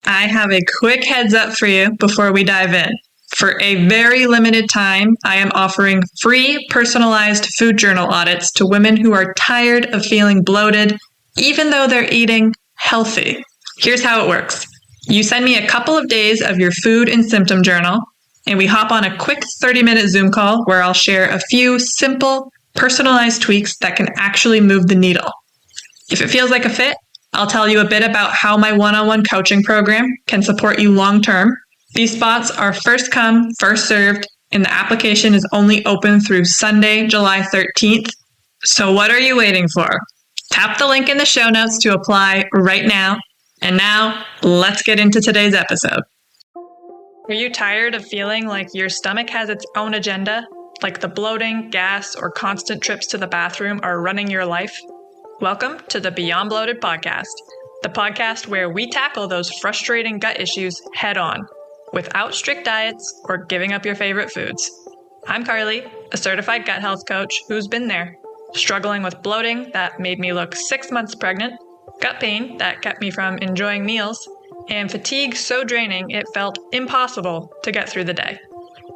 I have a quick heads up for you before we dive in. For a very limited time, I am offering free personalized food journal audits to women who are tired of feeling bloated, even though they're eating healthy. Here's how it works. You send me a couple of days of your food and symptom journal, and we hop on a quick 30-minute Zoom call where I'll share a few simple, personalized tweaks that can actually move the needle. If it feels like a fit, I'll tell you a bit about how my one-on-one coaching program can support you long-term. These spots are first come, first served, and the application is only open through Sunday, July 13th. So what are you waiting for? Tap the link in the show notes to apply right now. And now, let's get into today's episode. Are you tired of feeling like your stomach has its own agenda? Like the bloating, gas, or constant trips to the bathroom are running your life? Welcome to the Beyond Bloated podcast, the podcast where we tackle those frustrating gut issues head on, without strict diets or giving up your favorite foods. I'm Carly, a certified gut health coach who's been there, struggling with bloating that made me look 6 months pregnant, gut pain that kept me from enjoying meals, and fatigue so draining it felt impossible to get through the day.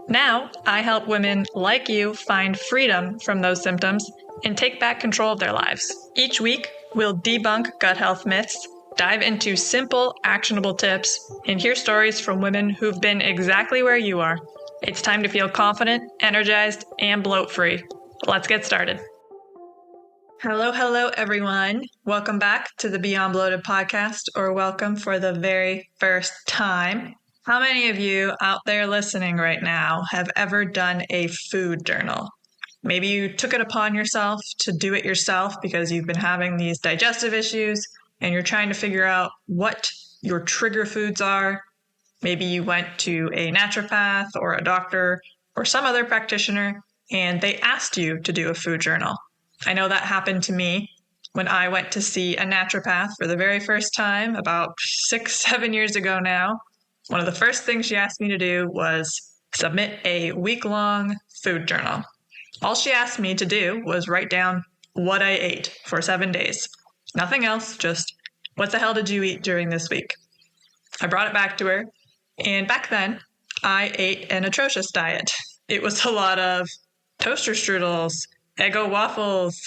Now, I help women like you find freedom from those symptoms and take back control of their lives. Each week, we'll debunk gut health myths, dive into simple, actionable tips, and hear stories from women who've been exactly where you are. It's time to feel confident, energized, and bloat-free. Let's get started. Hello, everyone. Welcome back to the Beyond Bloated podcast, or welcome for the very first time. How many of you out there listening right now have ever done a food journal? Maybe you took it upon yourself to do it yourself because you've been having these digestive issues and you're trying to figure out what your trigger foods are. Maybe you went to a naturopath or a doctor or some other practitioner and they asked you to do a food journal. I know that happened to me when I went to see a naturopath for the very first time about 6-7 years ago now. One of the first things she asked me to do was submit a week-long food journal. All she asked me to do was write down what I ate for 7 days. Nothing else, just what the hell did you eat during this week? I brought it back to her, and back then, I ate an atrocious diet. It was a lot of toaster strudels, Eggo waffles,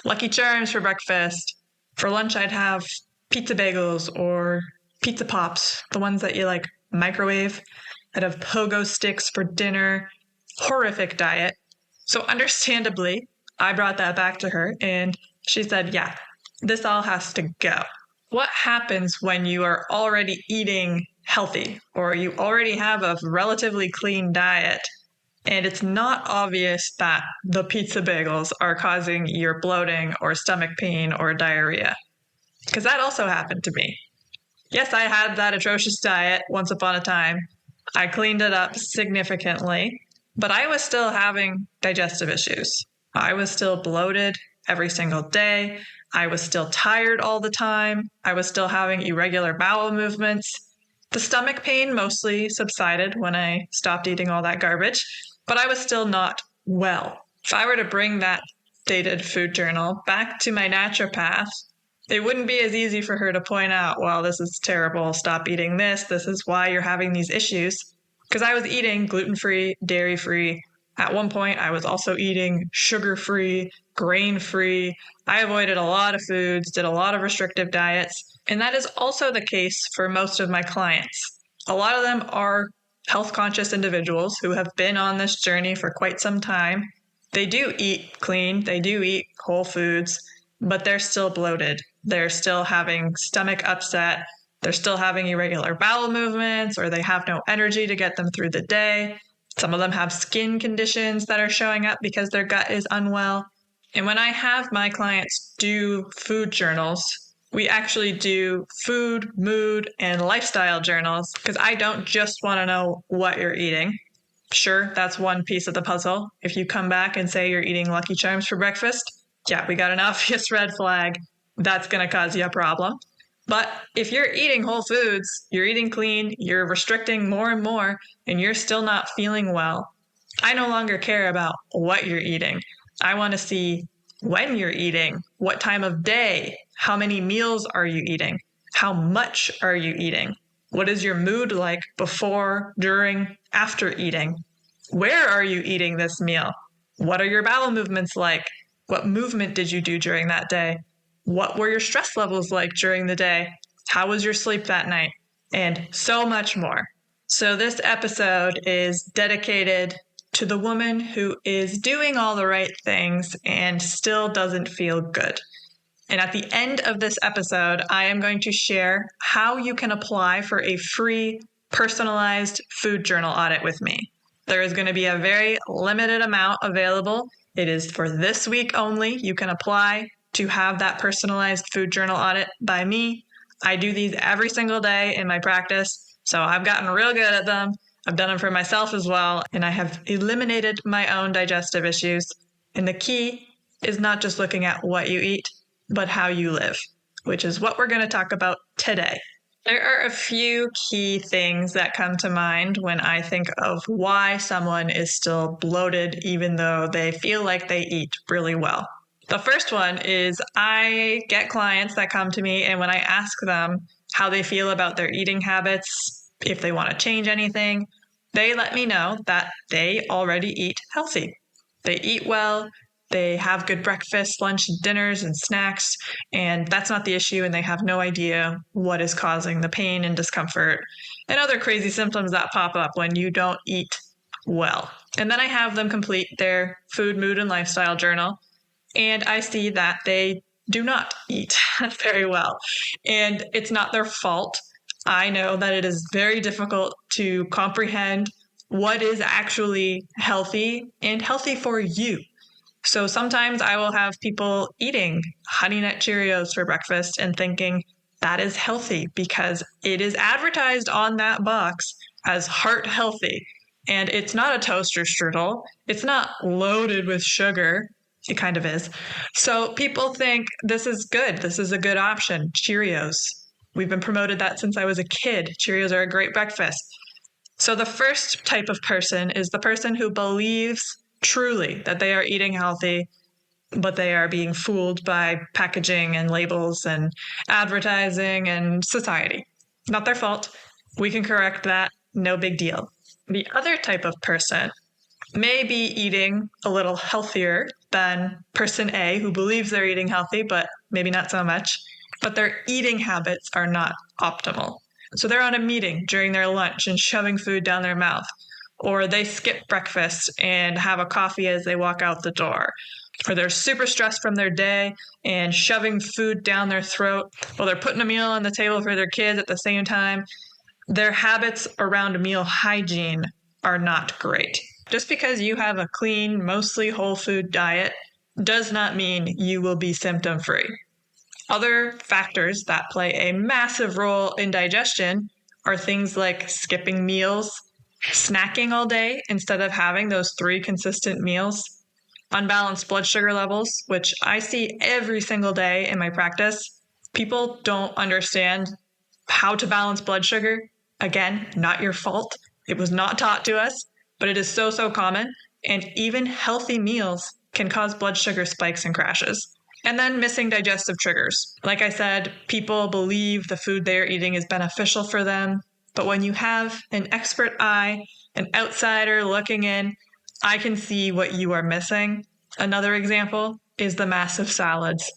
Lucky Charms for breakfast. For lunch, I'd have pizza bagels or pizza pops, the ones that you microwave. I'd have pogo sticks for dinner. Horrific diet. So understandably, I brought that back to her and she said, yeah, this all has to go. What happens when you are already eating healthy or you already have a relatively clean diet and it's not obvious that the pizza bagels are causing your bloating or stomach pain or diarrhea? Because that also happened to me. Yes, I had that atrocious diet once upon a time. I cleaned it up significantly. But I was still having digestive issues. I was still bloated every single day. I was still tired all the time. I was still having irregular bowel movements. The stomach pain mostly subsided when I stopped eating all that garbage, but I was still not well. If I were to bring that dated food journal back to my naturopath, it wouldn't be as easy for her to point out, well, this is terrible. Stop eating this. This is why you're having these issues. Because I was eating gluten-free, dairy-free. At one point, I was also eating sugar-free, grain-free. I avoided a lot of foods, did a lot of restrictive diets. And that is also the case for most of my clients. A lot of them are health-conscious individuals who have been on this journey for quite some time. They do eat clean, they do eat whole foods, but they're still bloated. They're still having stomach upset. They're still having irregular bowel movements, or they have no energy to get them through the day. Some of them have skin conditions that are showing up because their gut is unwell. And when I have my clients do food journals, we actually do food, mood, and lifestyle journals because I don't just want to know what you're eating. Sure, that's one piece of the puzzle. If you come back and say you're eating Lucky Charms for breakfast, yeah, we got an obvious red flag. That's going to cause you a problem. But if you're eating whole foods, you're eating clean, you're restricting more and more, and you're still not feeling well, I no longer care about what you're eating. I want to see when you're eating, what time of day, how many meals are you eating, how much are you eating? What is your mood like before, during, after eating? Where are you eating this meal? What are your bowel movements like? What movement did you do during that day? What were your stress levels like during the day? How was your sleep that night? And so much more. So this episode is dedicated to the woman who is doing all the right things and still doesn't feel good. And at the end of this episode, I am going to share how you can apply for a free personalized food journal audit with me. There is going to be a very limited amount available. It is for this week only. You can apply to have that personalized food journal audit by me. I do these every single day in my practice, so I've gotten real good at them. I've done them for myself as well, and I have eliminated my own digestive issues. And the key is not just looking at what you eat, but how you live, which is what we're going to talk about today. There are a few key things that come to mind when I think of why someone is still bloated, even though they feel like they eat really well. The first one is I get clients that come to me, and when I ask them how they feel about their eating habits, if they want to change anything, they let me know that they already eat healthy. They eat well. They have good breakfast, lunch, dinners, and snacks, and that's not the issue, and they have no idea what is causing the pain and discomfort and other crazy symptoms that pop up when you don't eat well. And then I have them complete their food, mood, and lifestyle journal, and I see that they do not eat very well, and it's not their fault. I know that it is very difficult to comprehend what is actually healthy and healthy for you. So sometimes I will have people eating Honey Nut Cheerios for breakfast and thinking that is healthy because it is advertised on that box as heart healthy. And it's not a toaster strudel. It's not loaded with sugar. It kind of is. So people think this is good. This is a good option. Cheerios. We've been promoted that since I was a kid. Cheerios are a great breakfast. So the first type of person is the person who believes truly that they are eating healthy, but they are being fooled by packaging and labels and advertising and society. Not their fault. We can correct that. No big deal. The other type of person may be eating a little healthier than person A, who believes they're eating healthy, but maybe not so much, but their eating habits are not optimal. So they're on a meeting during their lunch and shoving food down their mouth. Or they skip breakfast and have a coffee as they walk out the door. Or they're super stressed from their day and shoving food down their throat while they're putting a meal on the table for their kids at the same time. Their habits around meal hygiene are not great. Just because you have a clean, mostly whole food diet does not mean you will be symptom-free. Other factors that play a massive role in digestion are things like skipping meals, snacking all day instead of having those 3 consistent meals, unbalanced blood sugar levels, which I see every single day in my practice. People don't understand how to balance blood sugar. Again, not your fault. It was not taught to us, but it is so common. And even healthy meals can cause blood sugar spikes and crashes. And then missing digestive triggers. Like I said, people believe the food they are eating is beneficial for them. But when you have an expert eye, an outsider looking in, I can see what you are missing. Another example is the massive salads.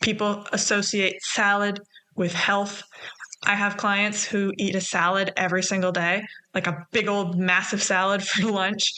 People associate salad with health. I have clients who eat a salad every single day, like a big old massive salad for lunch.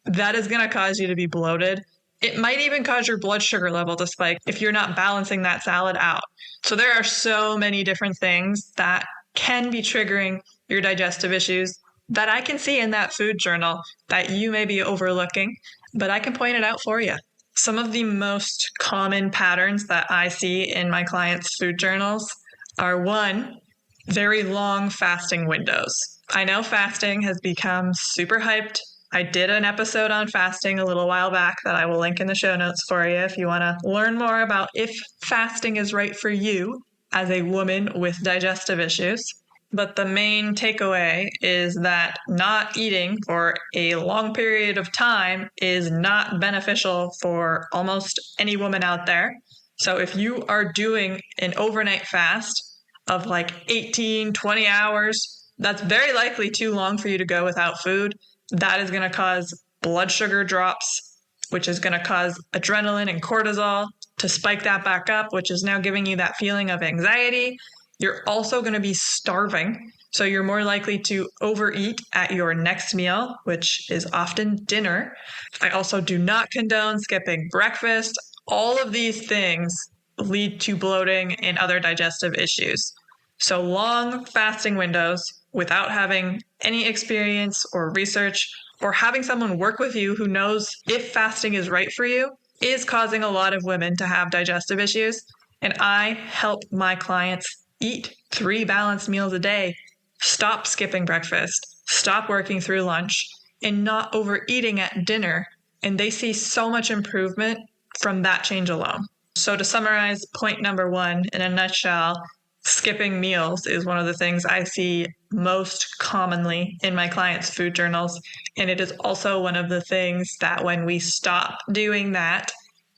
That is going to cause you to be bloated. It might even cause your blood sugar level to spike if you're not balancing that salad out. So there are so many different things that can be triggering your digestive issues that I can see in that food journal that you may be overlooking, but I can point it out for you. Some of the most common patterns that I see in my clients' food journals are 1, very long fasting windows. I know fasting has become super hyped. I did an episode on fasting a little while back that I will link in the show notes for you if you want to learn more about if fasting is right for you as a woman with digestive issues. But the main takeaway is that not eating for a long period of time is not beneficial for almost any woman out there. So if you are doing an overnight fast of like 18, 20 hours, That's very likely too long for you to go without food. That is going to cause blood sugar drops, which is going to cause adrenaline and cortisol to spike that back up, which is now giving you that feeling of anxiety. You're also going to be starving. So you're more likely to overeat at your next meal, which is often dinner. I also do not condone skipping breakfast. All of these things lead to bloating and other digestive issues. So long fasting windows without having any experience or research or having someone work with you who knows if fasting is right for you is causing a lot of women to have digestive issues. And I help my clients eat 3 balanced meals a day, stop skipping breakfast, stop working through lunch, and not overeating at dinner. And they see so much improvement from that change alone. So to summarize point number 1 in a nutshell, skipping meals is one of the things I see most commonly in my clients' food journals. And it is also one of the things that when we stop doing that,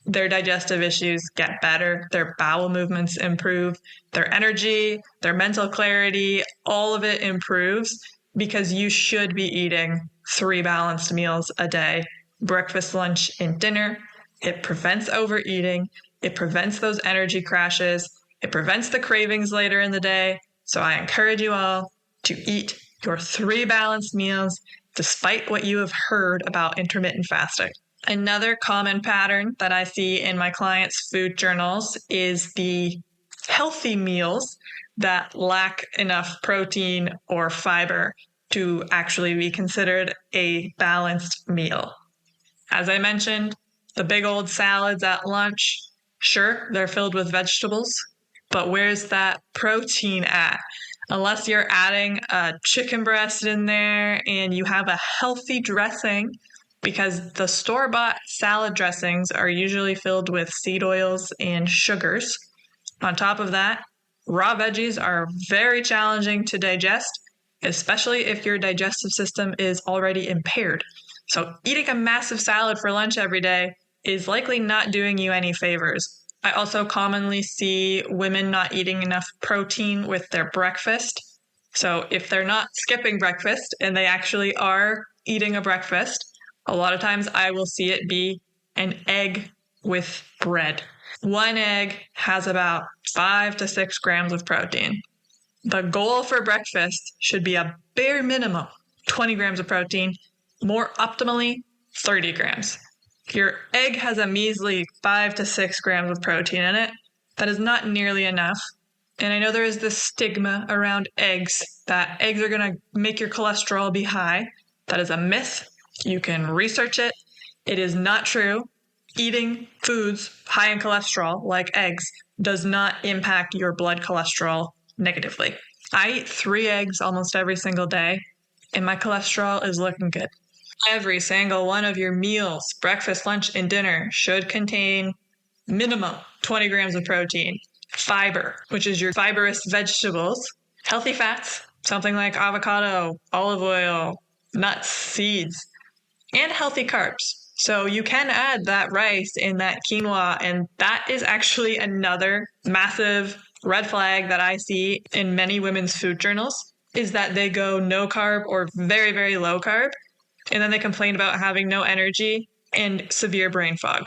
their digestive issues get better, their bowel movements improve, their energy, their mental clarity, all of it improves because you should be eating 3 balanced meals a day, breakfast, lunch, and dinner. It prevents overeating. It prevents those energy crashes. It prevents the cravings later in the day. So I encourage you all to eat your 3 balanced meals despite what you have heard about intermittent fasting. Another common pattern that I see in my clients' food journals is the healthy meals that lack enough protein or fiber to actually be considered a balanced meal. As I mentioned, the big old salads at lunch, sure, they're filled with vegetables, but where's that protein at? Unless you're adding a chicken breast in there and you have a healthy dressing, because the store-bought salad dressings are usually filled with seed oils and sugars. On top of that, raw veggies are very challenging to digest, especially if your digestive system is already impaired. So eating a massive salad for lunch every day is likely not doing you any favors. I also commonly see women not eating enough protein with their breakfast. So if they're not skipping breakfast and they actually are eating a breakfast, a lot of times I will see it be an egg with bread. 1 egg has about 5 to 6 grams of protein. The goal for breakfast should be a bare minimum 20 grams of protein, more optimally 30 grams. If your egg has a measly 5 to 6 grams of protein in it, that is not nearly enough. And I know there is this stigma around eggs, that eggs are going to make your cholesterol be high. That is a myth. You can research it. It is not true. Eating foods high in cholesterol, like eggs, does not impact your blood cholesterol negatively. I eat 3 eggs almost every single day, and my cholesterol is looking good. Every single one of your meals, breakfast, lunch, and dinner, should contain minimum 20 grams of protein, fiber, which is your fibrous vegetables, healthy fats, something like avocado, olive oil, nuts, seeds, and healthy carbs. So you can add that rice and that quinoa, and that is actually another massive red flag that I see in many women's food journals, is that they go no carb or very, very low carb, and then they complain about having no energy and severe brain fog.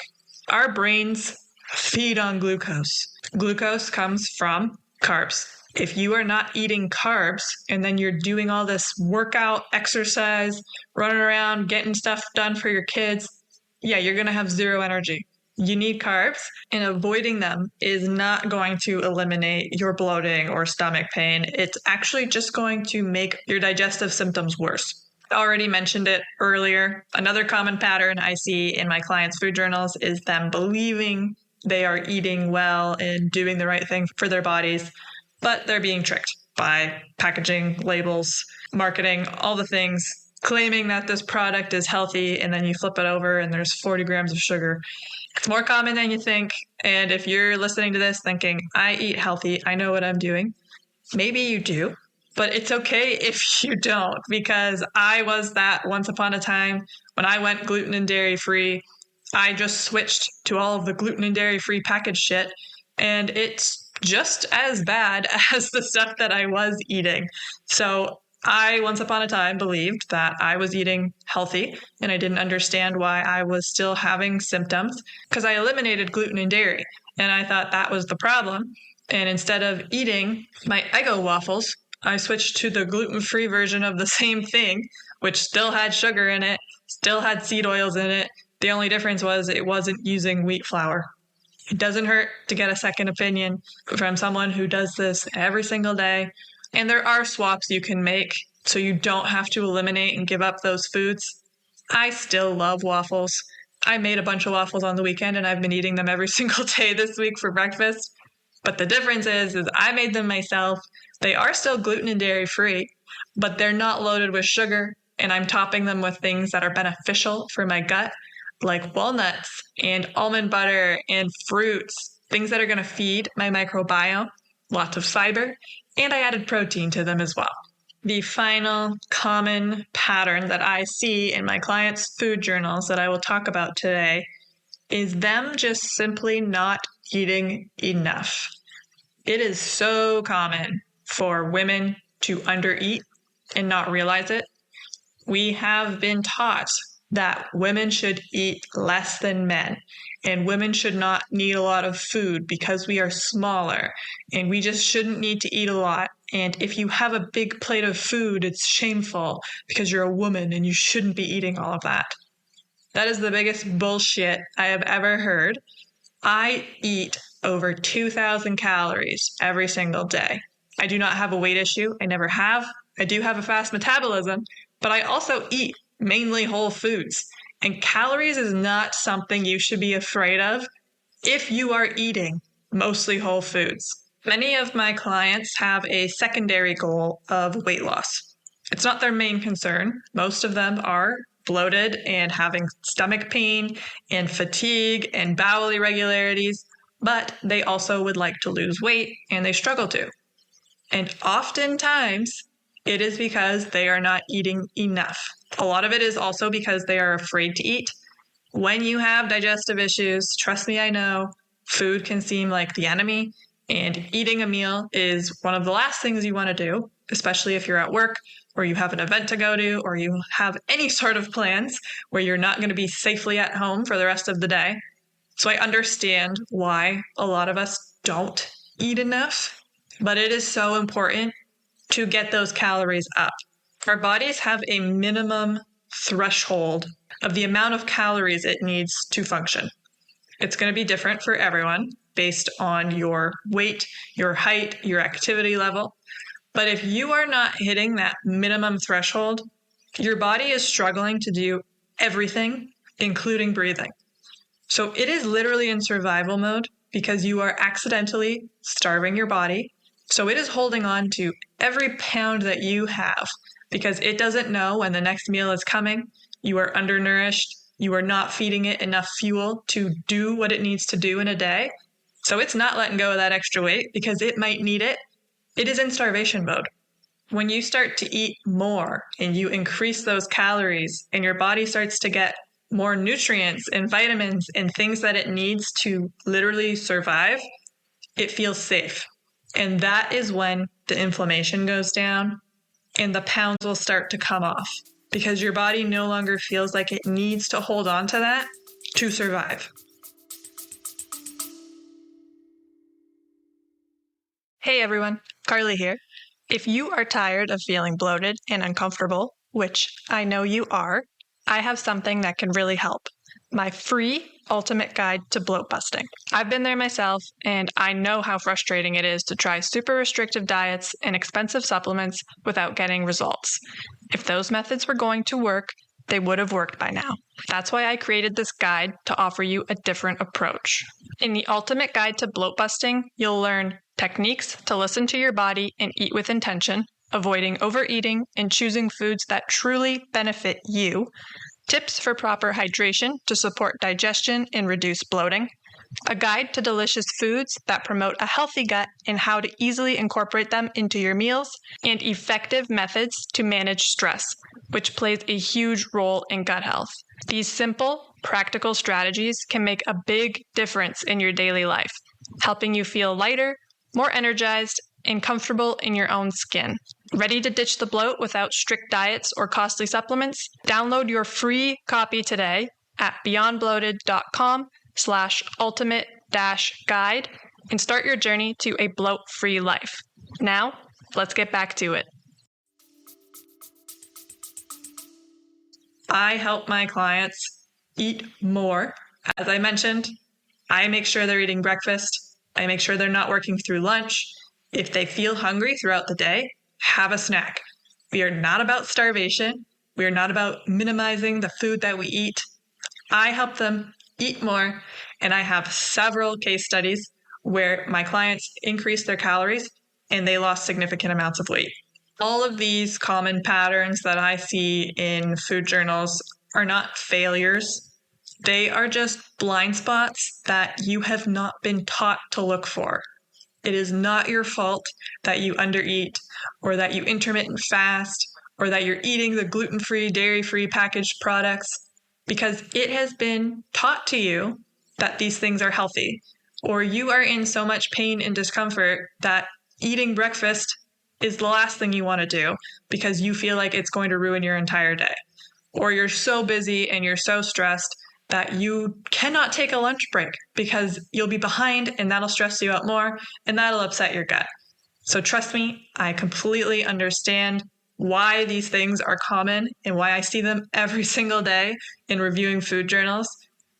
Our brains feed on glucose. Glucose comes from carbs. If you are not eating carbs and then you're doing all this workout, exercise, running around, getting stuff done for your kids, you're going to have 0 energy. You need carbs, and avoiding them is not going to eliminate your bloating or stomach pain. It's actually just going to make your digestive symptoms worse. I already mentioned it earlier. Another common pattern I see in my clients' food journals is them believing they are eating well and doing the right thing for their bodies, but they're being tricked by packaging, labels, marketing, all the things, claiming that this product is healthy, and then you flip it over and there's 40 grams of sugar. It's more common than you think. And if you're listening to this thinking, I eat healthy, I know what I'm doing, maybe you do, but it's okay if you don't, because I was that once upon a time when I went gluten and dairy free. I just switched to all of the gluten and dairy free packaged shit, and it's just as bad as the stuff that I was eating. So I, once upon a time, believed that I was eating healthy and I didn't understand why I was still having symptoms because I eliminated gluten and dairy. And I thought that was the problem. And instead of eating my Eggo waffles, I switched to the gluten-free version of the same thing, which still had sugar in it, still had seed oils in it. The only difference was it wasn't using wheat flour. It doesn't hurt to get a second opinion from someone who does this every single day. And there are swaps you can make so you don't have to eliminate and give up those foods. I still love waffles. I made a bunch of waffles on the weekend and I've been eating them every single day this week for breakfast. But the difference is I made them myself. They are still gluten and dairy free, but they're not loaded with sugar. And I'm topping them with things that are beneficial for my gut, like walnuts and almond butter and fruits, things that are going to feed my microbiome, lots of fiber, and I added protein to them as well. The final common pattern that I see in my clients' food journals that I will talk about today is them just simply not eating enough. It is so common for women to undereat and not realize it. We have been taught that women should eat less than men, and women should not need a lot of food because we are smaller, and we just shouldn't need to eat a lot. And if you have a big plate of food, it's shameful because you're a woman and you shouldn't be eating all of that. That is the biggest bullshit I have ever heard. I eat over 2,000 calories every single day. I do not have a weight issue. I never have. I do have a fast metabolism, but I also eat mainly whole foods. And calories is not something you should be afraid of if you are eating mostly whole foods. Many of my clients have a secondary goal of weight loss. It's not their main concern. Most of them are bloated and having stomach pain and fatigue and bowel irregularities, but they also would like to lose weight and they struggle to. And oftentimes it is because they are not eating enough. A lot of it is also because they are afraid to eat. When you have digestive issues, trust me, I know, food can seem like the enemy, and eating a meal is one of the last things you want to do, especially if you're at work or you have an event to go to or you have any sort of plans where you're not going to be safely at home for the rest of the day. So I understand why a lot of us don't eat enough, but it is so important to get those calories up. Our bodies have a minimum threshold of the amount of calories it needs to function. It's going to be different for everyone based on your weight, your height, your activity level. But if you are not hitting that minimum threshold, your body is struggling to do everything, including breathing. So it is literally in survival mode because you are accidentally starving your body. So it is holding on to every pound that you have because it doesn't know when the next meal is coming. You are undernourished. You are not feeding it enough fuel to do what it needs to do in a day. So it's not letting go of that extra weight because it might need it. It is in starvation mode. When you start to eat more and you increase those calories and your body starts to get more nutrients and vitamins and things that it needs to literally survive, it feels safe. And that is when the inflammation goes down and the pounds will start to come off because your body no longer feels like it needs to hold on to that to survive. Hey everyone, Carly here. If you are tired of feeling bloated and uncomfortable, which I know you are, I have something that can really help. My free ultimate guide to bloat busting. I've been there myself, and I know how frustrating it is to try super restrictive diets and expensive supplements without getting results. If those methods were going to work, they would have worked by now. That's why I created this guide to offer you a different approach. In the ultimate guide to bloat busting, you'll learn techniques to listen to your body and eat with intention, avoiding overeating and choosing foods that truly benefit you, tips for proper hydration to support digestion and reduce bloating, a guide to delicious foods that promote a healthy gut and how to easily incorporate them into your meals, and effective methods to manage stress, which plays a huge role in gut health. These simple, practical strategies can make a big difference in your daily life, helping you feel lighter, more energized, and comfortable in your own skin. Ready to ditch the bloat without strict diets or costly supplements? Download your free copy today at beyondbloated.com/ultimate-guide and start your journey to a bloat-free life. Now, let's get back to it. I help my clients eat more. As I mentioned, I make sure they're eating breakfast. I make sure they're not working through lunch. If they feel hungry throughout the day, have a snack. We are not about starvation. We are not about minimizing the food that we eat. I help them eat more, and I have several case studies where my clients increased their calories and they lost significant amounts of weight. All of these common patterns that I see in food journals are not failures. They are just blind spots that you have not been taught to look for. It is not your fault that you undereat or that you intermittent fast or that you're eating the gluten-free, dairy-free packaged products, because it has been taught to you that these things are healthy, or you are in so much pain and discomfort that eating breakfast is the last thing you want to do because you feel like it's going to ruin your entire day, or you're so busy and you're so stressed that you cannot take a lunch break because you'll be behind and that'll stress you out more and that'll upset your gut. So trust me, I completely understand why these things are common and why I see them every single day in reviewing food journals.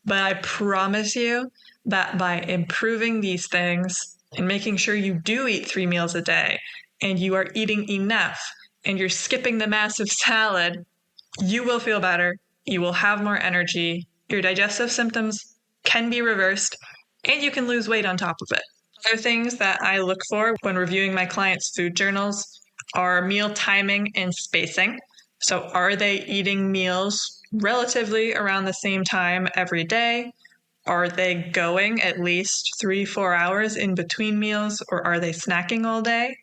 But I promise you that by improving these things and making sure you do eat 3 meals a day and you are eating enough and you're skipping the massive salad, you will feel better. You will have more energy. Your digestive symptoms can be reversed, and you can lose weight on top of it. Other things that I look for when reviewing my clients' food journals are meal timing and spacing. So are they eating meals relatively around the same time every day? Are they going at least 3-4 hours in between meals, or are they snacking all day?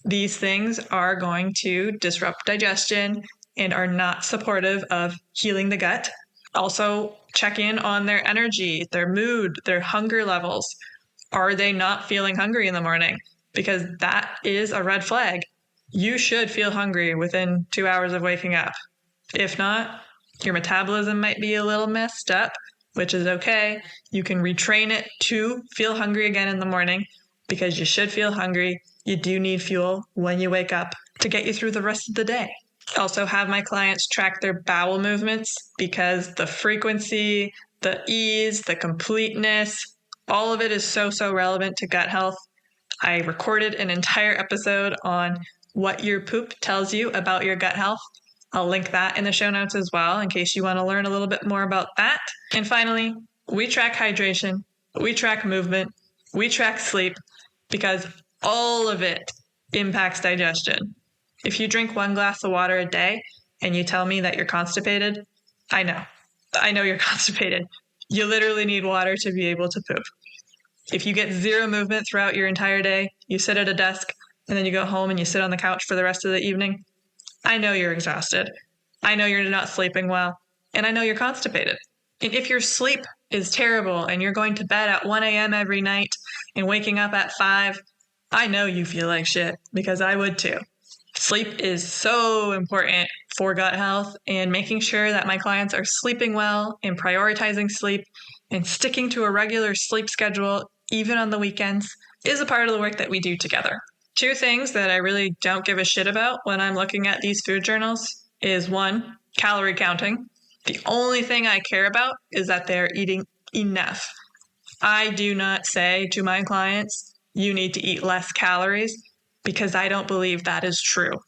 These things are going to disrupt digestion and are not supportive of healing the gut. Also, check in on their energy, their mood, their hunger levels. Are they not feeling hungry in the morning? Because that is a red flag. You should feel hungry within 2 hours of waking up. If not, your metabolism might be a little messed up, which is okay. You can retrain it to feel hungry again in the morning because you should feel hungry. You do need fuel when you wake up to get you through the rest of the day. Also have my clients track their bowel movements because the frequency, the ease, the completeness, all of it is so relevant to gut health. I recorded an entire episode on what your poop tells you about your gut health. I'll link that in the show notes as well in case you want to learn a little bit more about that. And finally, we track hydration, we track movement, we track sleep because all of it impacts digestion. If you drink 1 glass of water a day and you tell me that you're constipated, I know you're constipated. You literally need water to be able to poop. If you get 0 movement throughout your entire day, you sit at a desk and then you go home and you sit on the couch for the rest of the evening, I know you're exhausted. I know you're not sleeping well, and I know you're constipated. And if your sleep is terrible and you're going to bed at 1 a.m. every night and waking up at 5, I know you feel like shit because I would too. Sleep is so important for gut health, and making sure that my clients are sleeping well and prioritizing sleep and sticking to a regular sleep schedule, even on the weekends, is a part of the work that we do together. 2 things that I really don't give a shit about when I'm looking at these food journals is 1, calorie counting. The only thing I care about is that they're eating enough. I do not say to my clients, you need to eat less calories, because I don't believe that is true.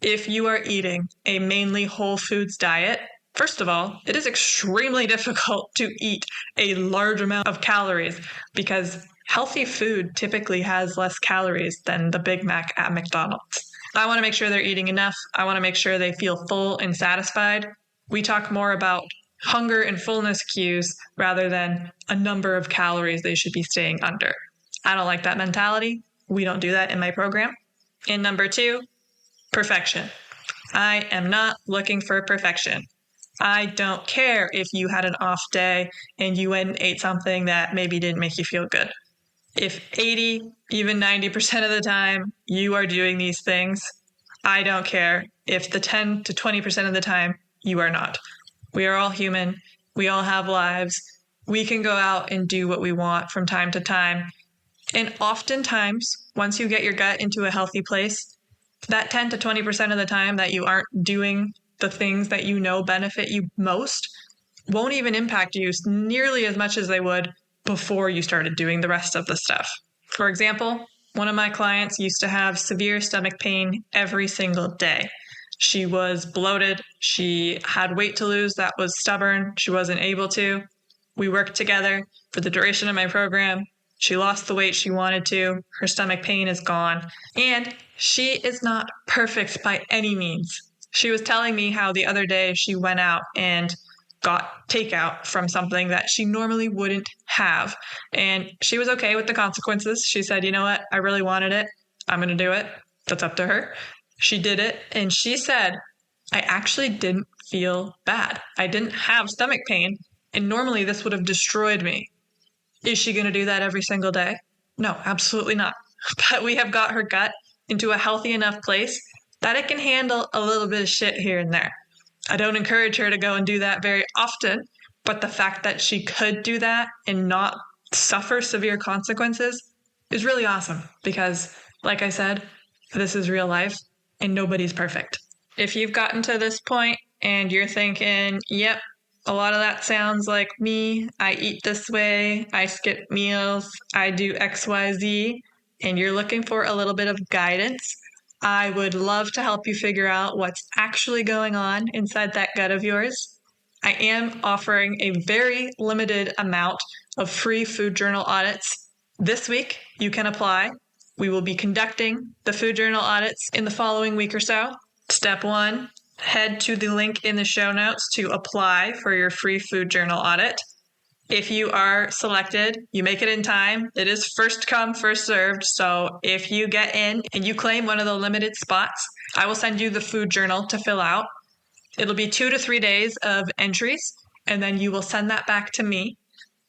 If you are eating a mainly whole foods diet, first of all, it is extremely difficult to eat a large amount of calories because healthy food typically has less calories than the Big Mac at McDonald's. I want to make sure they're eating enough. I want to make sure they feel full and satisfied. We talk more about hunger and fullness cues rather than a number of calories they should be staying under. I don't like that mentality. We don't do that in my program. And number 2, perfection. I am not looking for perfection. I don't care if you had an off day and you went and ate something that maybe didn't make you feel good. If 80, even 90% of the time you are doing these things, I don't care if the 10 to 20% of the time you are not. We are all human. We all have lives. We can go out and do what we want from time to time. And oftentimes, once you get your gut into a healthy place, that 10 to 20% of the time that you aren't doing the things that you know benefit you most won't even impact you nearly as much as they would before you started doing the rest of the stuff. For example, one of my clients used to have severe stomach pain every single day. She was bloated. She had weight to lose that was stubborn. She wasn't able to. We worked together for the duration of my program. She lost the weight she wanted to. Her stomach pain is gone. And she is not perfect by any means. She was telling me how the other day she went out and got takeout from something that she normally wouldn't have. And she was okay with the consequences. She said, you know what? I really wanted it. I'm going to do it. That's up to her. She did it. And she said, I actually didn't feel bad. I didn't have stomach pain. And normally this would have destroyed me. Is she going to do that every single day? No, absolutely not. But we have got her gut into a healthy enough place that it can handle a little bit of shit here and there. I don't encourage her to go and do that very often, but the fact that she could do that and not suffer severe consequences is really awesome because, like I said, this is real life and nobody's perfect. If you've gotten to this point and you're thinking, yep, a lot of that sounds like me, I eat this way, I skip meals, I do XYZ, and you're looking for a little bit of guidance, I would love to help you figure out what's actually going on inside that gut of yours. I am offering a very limited amount of free food journal audits. This week, you can apply. We will be conducting the food journal audits in the following week or so. Step 1, head to the link in the show notes to apply for your free food journal audit. If you are selected, you make it in time. It is first come, first served. So if you get in and you claim one of the limited spots, I will send you the food journal to fill out. It'll be 2 to 3 days of entries, and then you will send that back to me.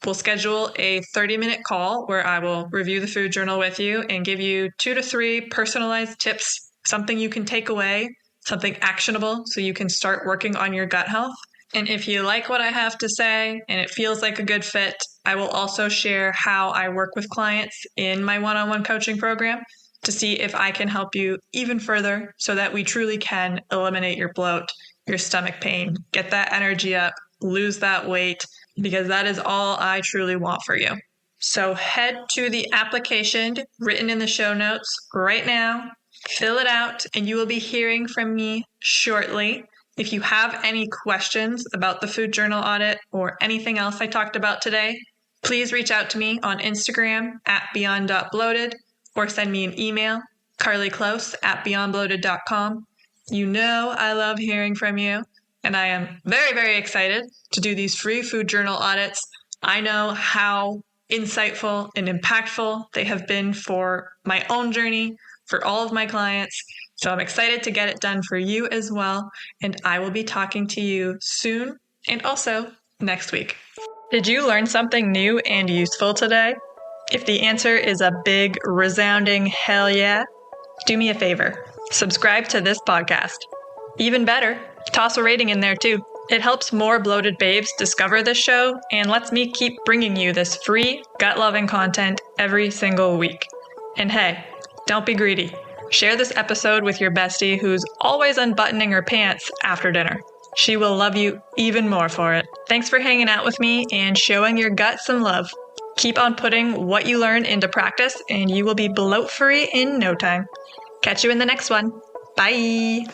We'll schedule a 30-minute call where I will review the food journal with you and give you 2 to 3 personalized tips, something you can take away, something actionable so you can start working on your gut health. And if you like what I have to say and it feels like a good fit, I will also share how I work with clients in my one-on-one coaching program to see if I can help you even further so that we truly can eliminate your bloat, your stomach pain, get that energy up, lose that weight, because that is all I truly want for you. So head to the application written in the show notes right now, fill it out, and you will be hearing from me shortly. If you have any questions about the food journal audit or anything else I talked about today, please reach out to me on Instagram at beyond.bloated or send me an email, carlyclose@beyondbloated.com. You know I love hearing from you, and I am very, very excited to do these free food journal audits. I know how insightful and impactful they have been for my own journey, for all of my clients. So I'm excited to get it done for you as well. And I will be talking to you soon and also next week. Did you learn something new and useful today? If the answer is a big, resounding hell yeah, do me a favor. Subscribe to this podcast. Even better, toss a rating in there too. It helps more bloated babes discover this show and lets me keep bringing you this free, gut-loving content every single week. And hey, don't be greedy. Share this episode with your bestie who's always unbuttoning her pants after dinner. She will love you even more for it. Thanks for hanging out with me and showing your gut some love. Keep on putting what you learn into practice and you will be bloat-free in no time. Catch you in the next one. Bye.